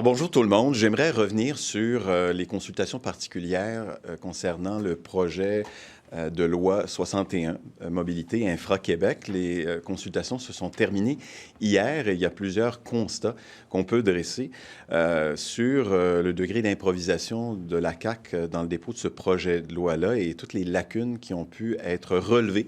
Alors bonjour tout le monde. J'aimerais revenir sur les consultations particulières concernant le projet de loi 61, Mobilité Infra-Québec. Les consultations se sont terminées hier et il y a plusieurs constats qu'on peut dresser sur le degré d'improvisation de la CAQ dans le dépôt de ce projet de loi-là et toutes les lacunes qui ont pu être relevées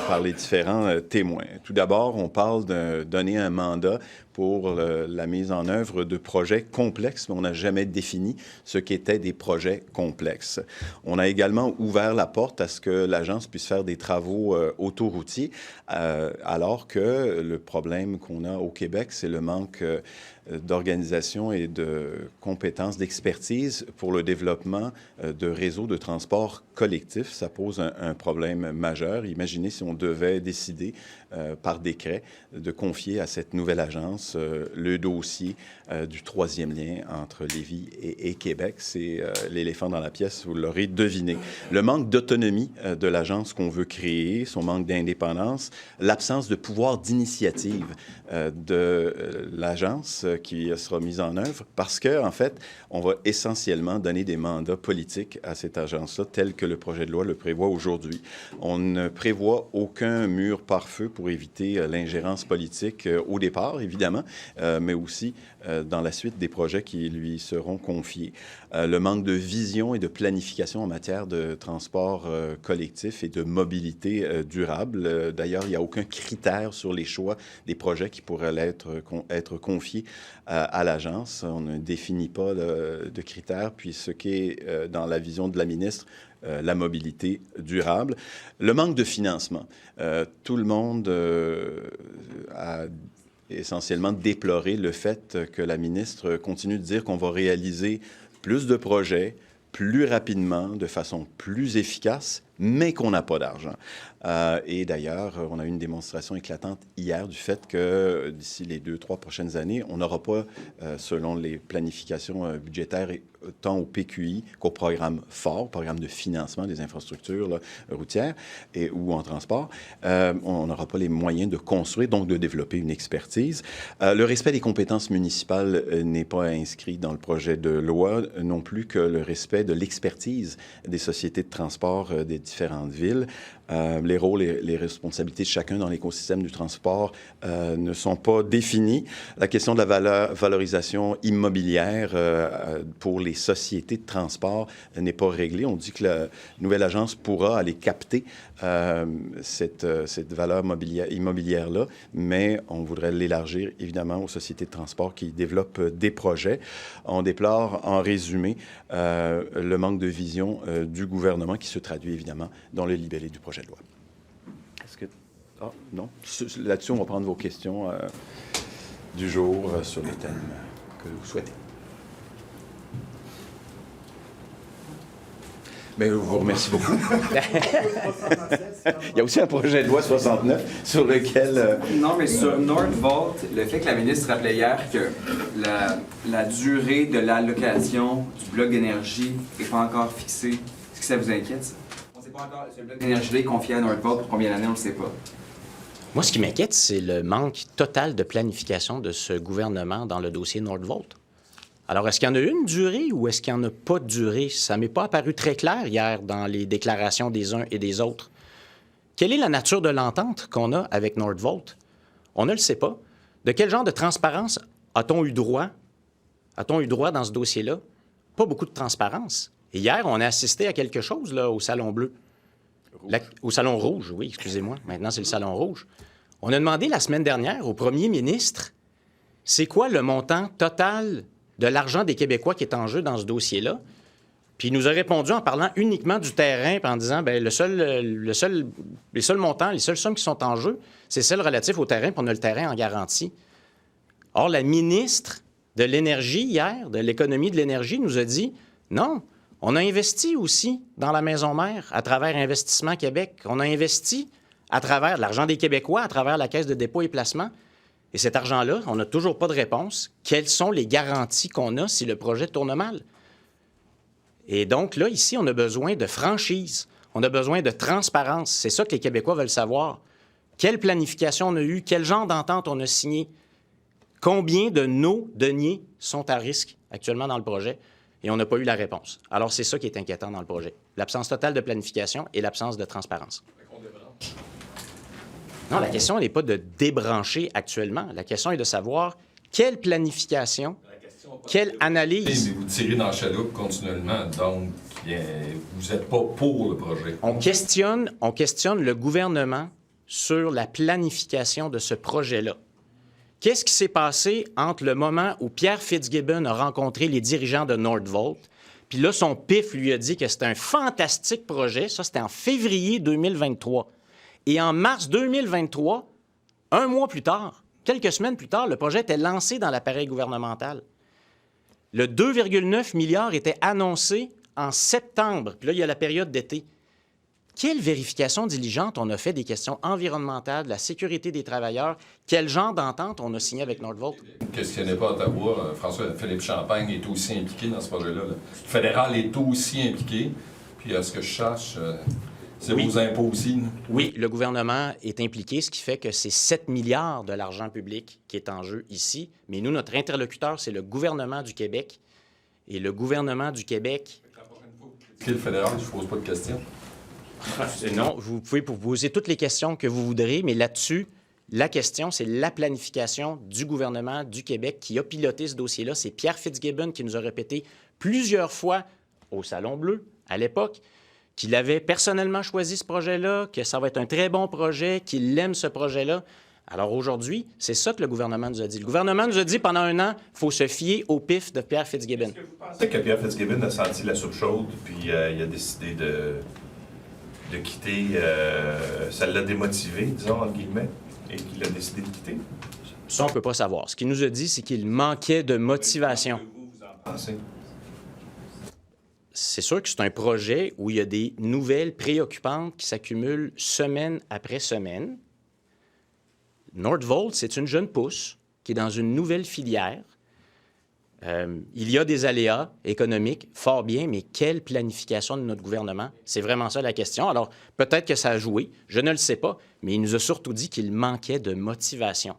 par les différents témoins. Tout d'abord, on parle de donner un mandat pour la mise en œuvre de projets complexes, mais on n'a jamais défini ce qu'étaient des projets complexes. On a également ouvert la porte à ce que l'agence puisse faire des travaux autoroutiers, alors que le problème qu'on a au Québec, c'est le manque d'organisation et de compétences, d'expertise pour le développement de réseaux de transport collectif. Ça pose un problème majeur. Imaginez si on devait décider par décret de confier à cette nouvelle agence le dossier du troisième lien entre Lévis et Québec. C'est l'éléphant dans la pièce, vous l'aurez deviné. Le manque d'autonomie de l'agence qu'on veut créer, son manque d'indépendance, l'absence de pouvoir d'initiative de l'agence qui sera mise en œuvre parce que, en fait, on va essentiellement donner des mandats politiques à cette agence-là, tel que le projet de loi le prévoit aujourd'hui. On ne prévoit aucun mur pare-feu pour éviter l'ingérence politique au départ, évidemment, mais aussi dans la suite des projets qui lui seront confiés. Le manque de vision et de planification en matière de transport collectif et de mobilité durable. D'ailleurs, il n'y a aucun critère sur les choix des projets qui pourraient être confiés à l'agence. On ne définit pas de critères, puis ce qui est dans la vision de la ministre, la mobilité durable. Le manque de financement. Tout le monde a essentiellement déploré le fait que la ministre continue de dire qu'on va réaliser plus de projets, plus rapidement, de façon plus efficace, mais qu'on n'a pas d'argent. Et d'ailleurs, on a eu une démonstration éclatante hier du fait que d'ici les 2-3 prochaines années, on n'aura pas, selon les planifications budgétaires, tant au PQI qu'au programme fort, programme de financement des infrastructures là, routières ou en transport, on n'aura pas les moyens de construire, donc de développer une expertise. Le respect des compétences municipales n'est pas inscrit dans le projet de loi, non plus que le respect de l'expertise des sociétés de transport des différentes villes. Les rôles et les responsabilités de chacun dans l'écosystème du transport ne sont pas définis. La question de la valorisation immobilière pour les sociétés de transport n'est pas réglée. On dit que la nouvelle agence pourra aller capter cette valeur immobilière-là, mais on voudrait l'élargir évidemment aux sociétés de transport qui développent des projets. On déplore en résumé le manque de vision du gouvernement qui se traduit évidemment dans le libellé du projet de loi. Est-ce que... Ah, non. Là-dessus, on va prendre vos questions du jour sur les thèmes que vous souhaitez. Bien, je vous remercie beaucoup. Il y a aussi un projet de loi 69 sur lequel... Non, mais sur Nordvolt, le fait que la ministre rappelait hier que la durée de l'allocation du bloc d'énergie n'est pas encore fixée, est-ce que ça vous inquiète, ça? On ne sait pas encore, ce bloc d'énergie-là est confié à Nordvolt pour combien d'années, on ne le sait pas. Moi, ce qui m'inquiète, c'est le manque total de planification de ce gouvernement dans le dossier Nordvolt. Alors, est-ce qu'il y en a une durée ou est-ce qu'il n'y en a pas de durée? Ça ne m'est pas apparu très clair hier dans les déclarations des uns et des autres. Quelle est la nature de l'entente qu'on a avec Nordvolt? On ne le sait pas. De quel genre de transparence a-t-on eu droit? A-t-on eu droit dans ce dossier-là? Pas beaucoup de transparence. Et hier, on a assisté à quelque chose là, au Salon Bleu. Au Salon Rouge, oui, excusez-moi. Maintenant, c'est le Salon Rouge. On a demandé la semaine dernière au premier ministre, c'est quoi le montant total de l'argent des Québécois qui est en jeu dans ce dossier-là? Puis il nous a répondu en parlant uniquement du terrain, puis en disant, bien, les seuls montants, les seules sommes qui sont en jeu, c'est celles relatives au terrain, puis on a le terrain en garantie. Or, la ministre de l'Énergie, hier, de l'Économie de l'Énergie, nous a dit, non, on a investi aussi dans la maison mère à travers Investissement Québec. On a investi à travers l'argent des Québécois, à travers la Caisse de dépôt et placement. Et cet argent-là, on n'a toujours pas de réponse. Quelles sont les garanties qu'on a si le projet tourne mal? Et donc, là, ici, on a besoin de franchise. On a besoin de transparence. C'est ça que les Québécois veulent savoir. Quelle planification on a eue? Quel genre d'entente on a signé? Combien de nos deniers sont à risque? actuellement dans le projet et on n'a pas eu la réponse. Alors, c'est ça qui est inquiétant dans le projet. L'absence totale de planification et l'absence de transparence. Non, la question n'est pas de débrancher actuellement. La question est de savoir quelle planification, quelle analyse. Mais vous tirez dans la chaloupe continuellement, donc vous n'êtes pas pour le projet. On questionne le gouvernement sur la planification de ce projet-là. Qu'est-ce qui s'est passé entre le moment où Pierre Fitzgibbon a rencontré les dirigeants de Nordvolt, puis là, son pif lui a dit que c'était un fantastique projet, ça c'était en février 2023. Et en mars 2023, un mois plus tard, quelques semaines plus tard, le projet était lancé dans l'appareil gouvernemental. Le 2,9 milliards était annoncé en septembre, puis là, il y a la période d'été. Quelle vérification diligente on a fait des questions environnementales, de la sécurité des travailleurs? Quel genre d'entente on a signé avec Nordvolt? Questionnez pas Ottawa. François-Philippe Champagne est aussi impliqué dans ce projet-là. Le fédéral est aussi impliqué. Puis, à ce que je cherche, c'est Oui. vos impôts aussi. Là. Oui, le gouvernement est impliqué, ce qui fait que c'est 7 milliards de l'argent public qui est en jeu ici. Mais nous, notre interlocuteur, c'est le gouvernement du Québec. Et le gouvernement du Québec... Le fédéral, je ne pose pas de questions. Non, vous pouvez poser toutes les questions que vous voudrez, mais là-dessus, la question, c'est la planification du gouvernement du Québec qui a piloté ce dossier-là. C'est Pierre Fitzgibbon qui nous a répété plusieurs fois au Salon Bleu, à l'époque, qu'il avait personnellement choisi ce projet-là, que ça va être un très bon projet, qu'il aime ce projet-là. Alors aujourd'hui, c'est ça que le gouvernement nous a dit. Le gouvernement nous a dit pendant un an, il faut se fier au pif de Pierre Fitzgibbon. Est-ce que vous pensez que Pierre Fitzgibbon a senti la soupe chaude, puis il a décidé de quitter, ça l'a démotivé, disons, entre guillemets, et qu'il a décidé de quitter? Ça, on ne peut pas savoir. Ce qu'il nous a dit, c'est qu'il manquait de motivation. Vous en pensez? C'est sûr que c'est un projet où il y a des nouvelles préoccupantes qui s'accumulent semaine après semaine. Nordvolt, c'est une jeune pousse qui est dans une nouvelle filière. Il y a des aléas économiques, fort bien, mais quelle planification de notre gouvernement? C'est vraiment ça la question. Alors, peut-être que ça a joué, je ne le sais pas, mais il nous a surtout dit qu'il manquait de motivation.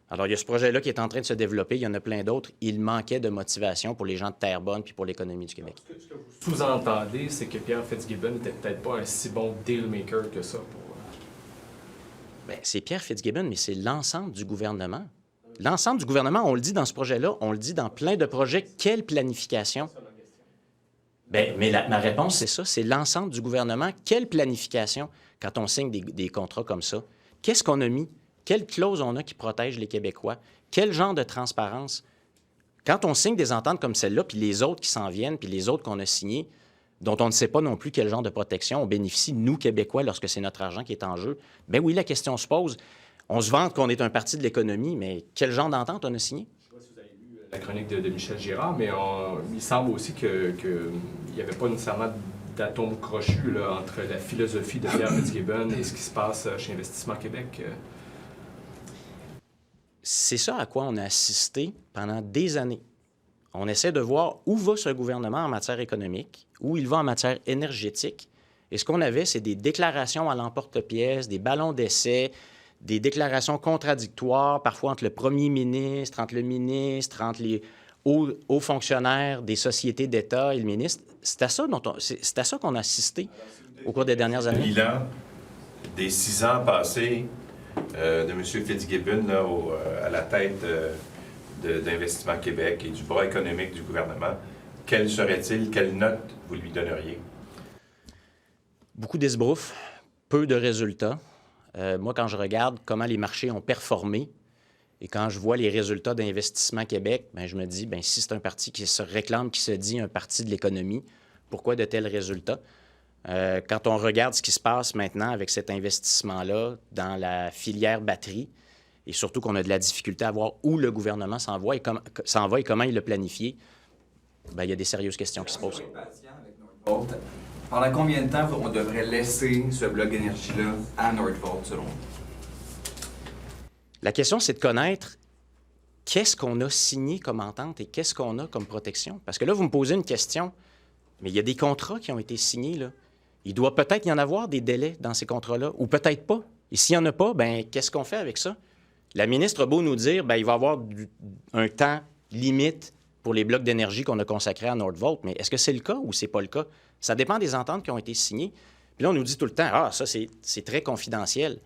Alors, il y a ce projet-là qui est en train de se développer, il y en a plein d'autres. Il manquait de motivation pour les gens de Terrebonne puis pour l'économie du Québec. Ce que vous sous-entendez, c'est que Pierre Fitzgibbon n'était peut-être pas un si bon deal-maker que ça pour... Bien, c'est Pierre Fitzgibbon, mais c'est l'ensemble du gouvernement. L'ensemble du gouvernement, on le dit dans ce projet-là, on le dit dans plein de projets. Quelle planification? Bien, mais ma réponse, c'est ça, c'est l'ensemble du gouvernement. Quelle planification quand on signe des contrats comme ça? Qu'est-ce qu'on a mis? Quelles clauses on a qui protègent les Québécois? Quel genre de transparence? Quand on signe des ententes comme celle-là, puis les autres qui s'en viennent, puis les autres qu'on a signés, dont on ne sait pas non plus quel genre de protection on bénéficie, nous, Québécois, lorsque c'est notre argent qui est en jeu, bien oui, la question se pose. On se vante qu'on est un parti de l'économie, mais quel genre d'entente on a signé? Je ne sais pas si vous avez lu la chronique de Michel Girard, mais il semble aussi qu'il n'y avait pas nécessairement d'atome crochu là, entre la philosophie de Pierre Fitzgibbon et ce qui se passe chez Investissement Québec. C'est ça à quoi on a assisté pendant des années. On essaie de voir où va ce gouvernement en matière économique, où il va en matière énergétique. Et ce qu'on avait, c'est des déclarations à l'emporte-pièce, des ballons d'essai, des déclarations contradictoires, parfois entre le premier ministre, entre le ministre, entre les hauts fonctionnaires des sociétés d'État et le ministre. C'est à ça qu'on a assisté au cours des dernières années. Le bilan des 6 ans passés de M. Fitzgibbon là, à la tête d'Investissement Québec et du bras économique du gouvernement, quel serait-il? Quelle note vous lui donneriez? Beaucoup d'esbroufs, peu de résultats. Moi, quand je regarde comment les marchés ont performé et quand je vois les résultats d'Investissement Québec, bien, je me dis, bien, si c'est un parti qui se réclame, qui se dit un parti de l'économie, pourquoi de tels résultats? Quand on regarde ce qui se passe maintenant avec cet investissement-là dans la filière batterie, et surtout qu'on a de la difficulté à voir où le gouvernement s'en va et comment il l'a planifié, bien, il y a des sérieuses questions qui se posent. Pendant combien de temps on devrait laisser ce bloc énergie-là à Nordvolt, selon vous? La question, c'est de connaître qu'est-ce qu'on a signé comme entente et qu'est-ce qu'on a comme protection. Parce que là, vous me posez une question, mais il y a des contrats qui ont été signés, là. Il doit peut-être y en avoir des délais dans ces contrats-là, ou peut-être pas. Et s'il n'y en a pas, bien, qu'est-ce qu'on fait avec ça? La ministre a beau nous dire, bien, il va y avoir un temps limite pour les blocs d'énergie qu'on a consacrés à Nordvolt. Mais est-ce que c'est le cas ou c'est pas le cas? Ça dépend des ententes qui ont été signées. Puis là, on nous dit tout le temps, « Ah, ça, c'est très confidentiel. »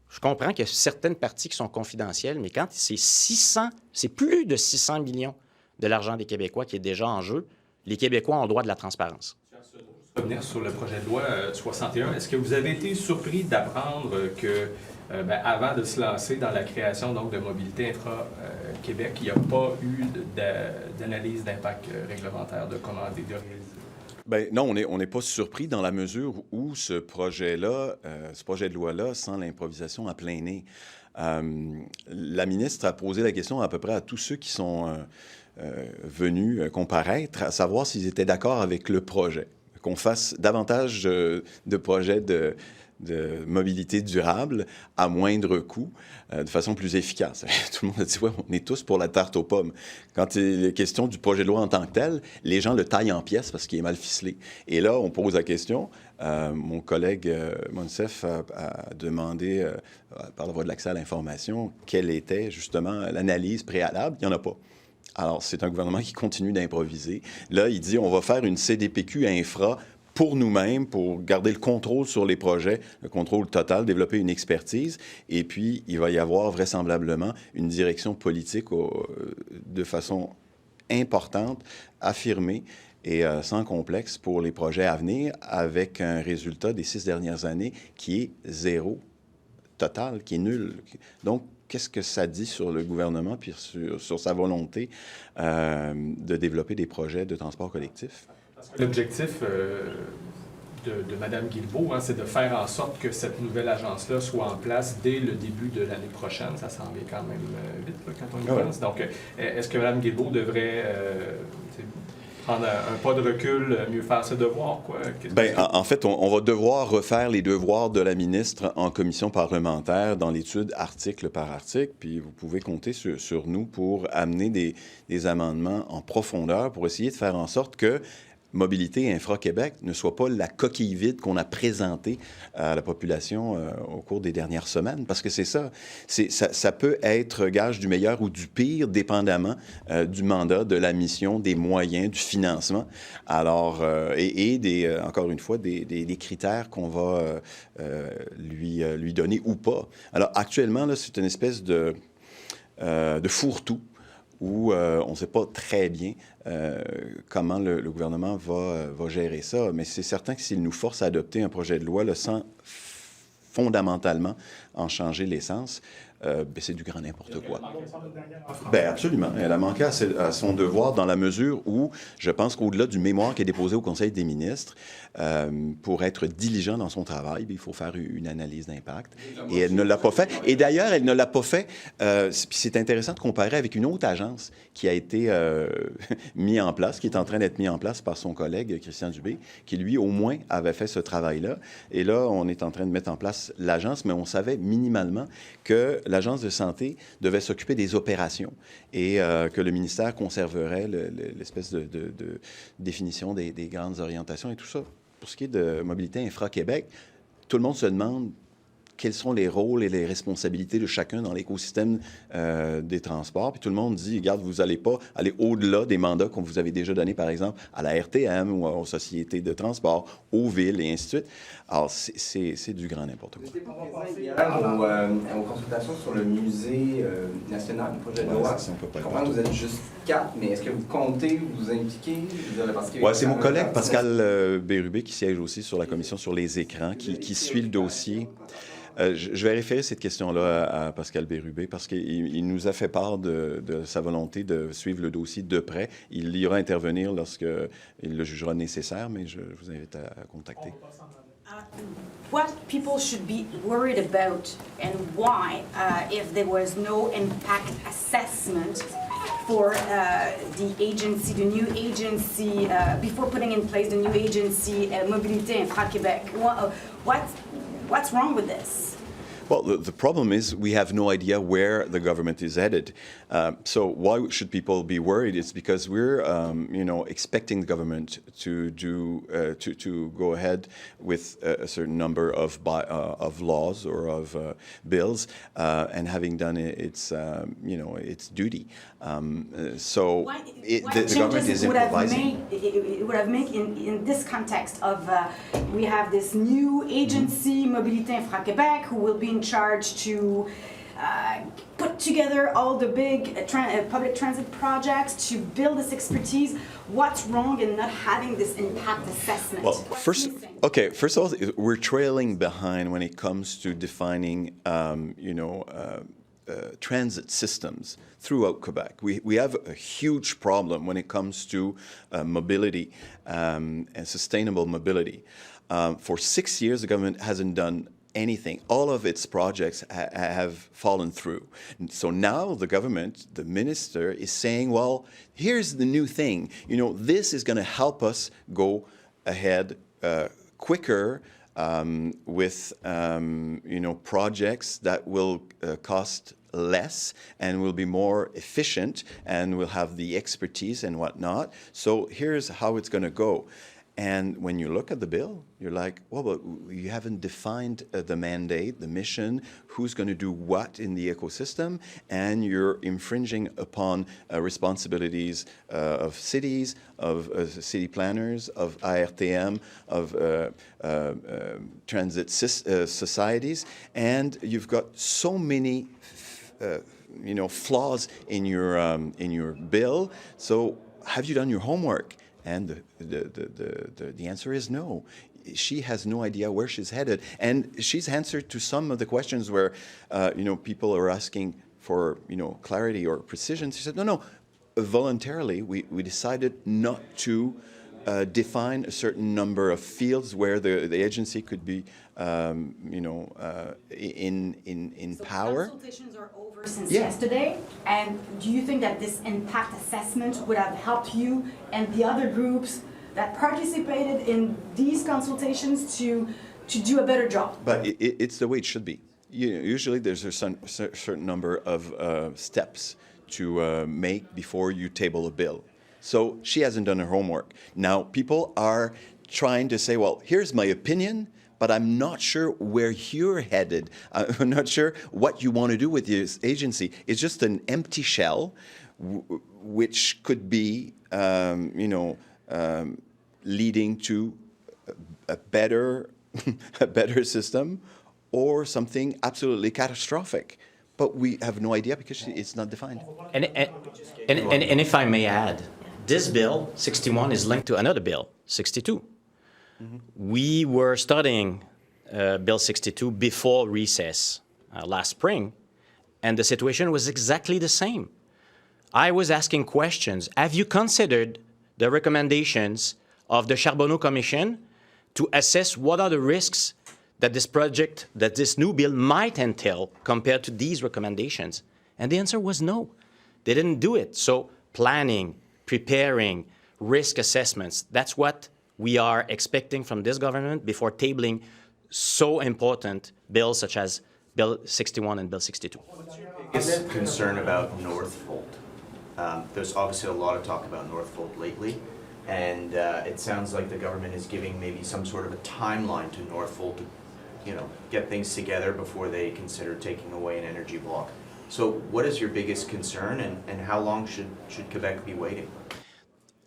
Je comprends qu'il y a certaines parties qui sont confidentielles, mais quand c'est plus de 600 millions de l'argent des Québécois qui est déjà en jeu, les Québécois ont le droit de la transparence. Revenir sur le projet de loi 61, est-ce que vous avez été surpris d'apprendre que, avant de se lancer dans la création donc, de Mobilité Infra-Québec, il n'y a pas eu d'analyse d'impact réglementaire de commander, de réaliser? Bien, non, on n'est pas surpris dans la mesure où ce projet-là, ce projet de loi-là, sent l'improvisation à plein nez. La ministre a posé la question à peu près à tous ceux qui sont venus comparaître, à savoir s'ils étaient d'accord avec le projet, qu'on fasse davantage de projets de mobilité durable à moindre coût, de façon plus efficace. Tout le monde a dit, ouais, on est tous pour la tarte aux pommes. Quand il est question du projet de loi en tant que tel, les gens le taillent en pièces parce qu'il est mal ficelé. Et là, on pose la question. Mon collègue Monsef a demandé, par la voie de l'accès à l'information, quelle était justement l'analyse préalable. Il n'y en a pas. Alors, c'est un gouvernement qui continue d'improviser. Là, il dit, on va faire une CDPQ infra pour nous-mêmes, pour garder le contrôle sur les projets, le contrôle total, développer une expertise. Et puis, il va y avoir vraisemblablement une direction politique de façon importante, affirmée et sans complexe pour les projets à venir, avec un résultat des 6 dernières années qui est zéro total, qui est nul. Donc, qu'est-ce que ça dit sur le gouvernement puis sur sa volonté de développer des projets de transport collectif? L'objectif de Mme Guilbeault, c'est de faire en sorte que cette nouvelle agence-là soit en place dès le début de l'année prochaine. Ça s'en vient quand même vite là, quand on y pense. Donc, est-ce que Mme Guilbeault devrait prendre un pas de recul, mieux faire ses devoirs, quoi? Bien, en fait, on va devoir refaire les devoirs de la ministre en commission parlementaire dans l'étude article par article, puis vous pouvez compter sur nous pour amener des amendements en profondeur pour essayer de faire en sorte que Mobilité Infra-Québec ne soit pas la coquille vide qu'on a présentée à la population au cours des dernières semaines. Parce que c'est ça. Ça peut être gage du meilleur ou du pire, dépendamment du mandat, de la mission, des moyens, du financement. Alors, encore une fois, des critères qu'on va lui donner ou pas. Alors, actuellement, là, c'est une espèce de fourre-tout où on ne sait pas très bien comment le gouvernement va gérer ça. Mais c'est certain que s'il nous force à adopter un projet de loi sans fondamentalement en changer l'essence, c'est du grand n'importe quoi. Bien, absolument. Elle a manqué à son devoir dans la mesure où je pense qu'au-delà du mémoire qui est déposé au Conseil des ministres, pour être diligent dans son travail, il faut faire une analyse d'impact. Et elle ne l'a pas fait. Et d'ailleurs, elle ne l'a pas fait. C'est intéressant de comparer avec une autre agence qui a été mise en place, qui est en train d'être mise en place par son collègue Christian Dubé, qui, lui, au moins, avait fait ce travail-là. Et là, on est en train de mettre en place l'agence, mais on savait minimalement que l'agence de santé devait s'occuper des opérations et que le ministère conserverait l'espèce de définition des grandes orientations et tout ça. Pour ce qui est de Mobilité Infra-Québec, tout le monde se demande quels sont les rôles et les responsabilités de chacun dans l'écosystème des transports. Puis tout le monde dit, regarde, vous n'allez pas aller au-delà des mandats qu'on vous avait déjà donnés, par exemple, à la RTM ou aux sociétés de transport, aux villes et ainsi de suite. Alors, c'est du grand n'importe quoi. Vous étiez présent hier aux consultations sur le musée national, le projet de loi. Je comprends que vous êtes juste 4, mais est-ce que vous comptez vous impliquer? Oui, c'est mon collègue Pascal Bérubé qui siège aussi sur la commission sur les écrans, qui suit le dossier. Je vais référer cette question-là à Pascal Bérubé parce qu'il nous a fait part de sa volonté de suivre le dossier de près. Il ira intervenir lorsqu'il le jugera nécessaire, mais je vous invite à contacter. What people should be worried about and why, if there was no impact assessment for the agency, the new agency, before putting in place the new agency, Mobilité Infra-Québec. What's wrong with this? Well, the problem is we have no idea where the government is headed. So why should people be worried? It's because we're, expecting the government to do to go ahead with a certain number of laws or of bills, and having done its duty. So the government is improvising. It would have made in this context of we have this new agency, Mobilité Infra Québec, who will be in charge to put together all the big public transit projects to build this expertise. What's wrong in not having this impact assessment? Well, What's missing? first of all, we're trailing behind when it comes to defining, transit systems throughout Quebec. We have a huge problem when it comes to mobility and sustainable mobility. For 6 years, the government hasn't done anything. All of its projects have fallen through. So now the government, the minister, is saying, well, here's the new thing. This is going to help us go ahead quicker with, projects that will cost less and will be more efficient and will have the expertise and whatnot. So here's how it's going to go. And when you look at the bill, you're like, well, but you haven't defined the mandate, the mission, who's going to do what in the ecosystem, and you're infringing upon responsibilities of cities, of city planners, of ARTM, of transit societies, and you've got so many flaws in your bill. So have you done your homework? And the answer is no. She has no idea where she's headed. And she's answered to some of the questions where, people are asking for, clarity or precision. She said, no, voluntarily, we decided not to define a certain number of fields where the agency could be, in power. Consultations are over since yesterday, and do you think that this impact assessment would have helped you and the other groups that participated in these consultations to do a better job? But it's the way it should be. Usually there's a certain number of steps to make before you table a bill. So she hasn't done her homework. Now people are trying to say, well, here's my opinion, but I'm not sure where you're headed. I'm not sure what you want to do with this agency. It's just an empty shell, which could be, leading to a better system, or something absolutely catastrophic. But we have no idea because it's not defined. And if I may add, this bill, 61, is linked to another bill, 62. We were studying Bill 62 before recess last spring, and the situation was exactly the same. I was asking questions. Have you considered the recommendations of the Charbonneau Commission to assess what are the risks that this project, that this new bill might entail compared to these recommendations? And the answer was no. They didn't do it. So planning, preparing, risk assessments, that's what we are expecting from this government before tabling so important bills such as Bill 61 and Bill 62. Biggest concern about Northvolt? There's obviously a lot of talk about Northvolt lately, and it sounds like the government is giving maybe some sort of a timeline to Northvolt to, get things together before they consider taking away an energy block. So what is your biggest concern, and how long should Quebec be waiting?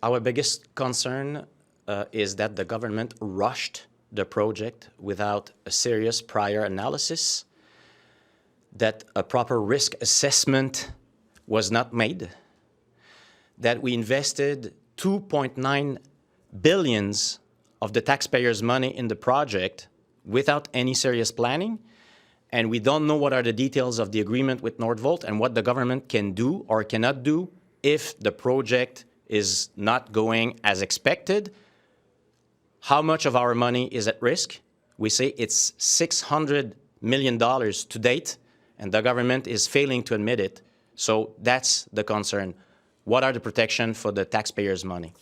Our biggest concern is that the government rushed the project without a serious prior analysis, that a proper risk assessment was not made, that we invested 2.9 billion of the taxpayers' money in the project without any serious planning, and we don't know what are the details of the agreement with Northvolt and what the government can do or cannot do if the project is not going as expected. How much of our money is at risk? We say it's $600 million to date, and the government is failing to admit it. So that's the concern. What are the protections for the taxpayers' money?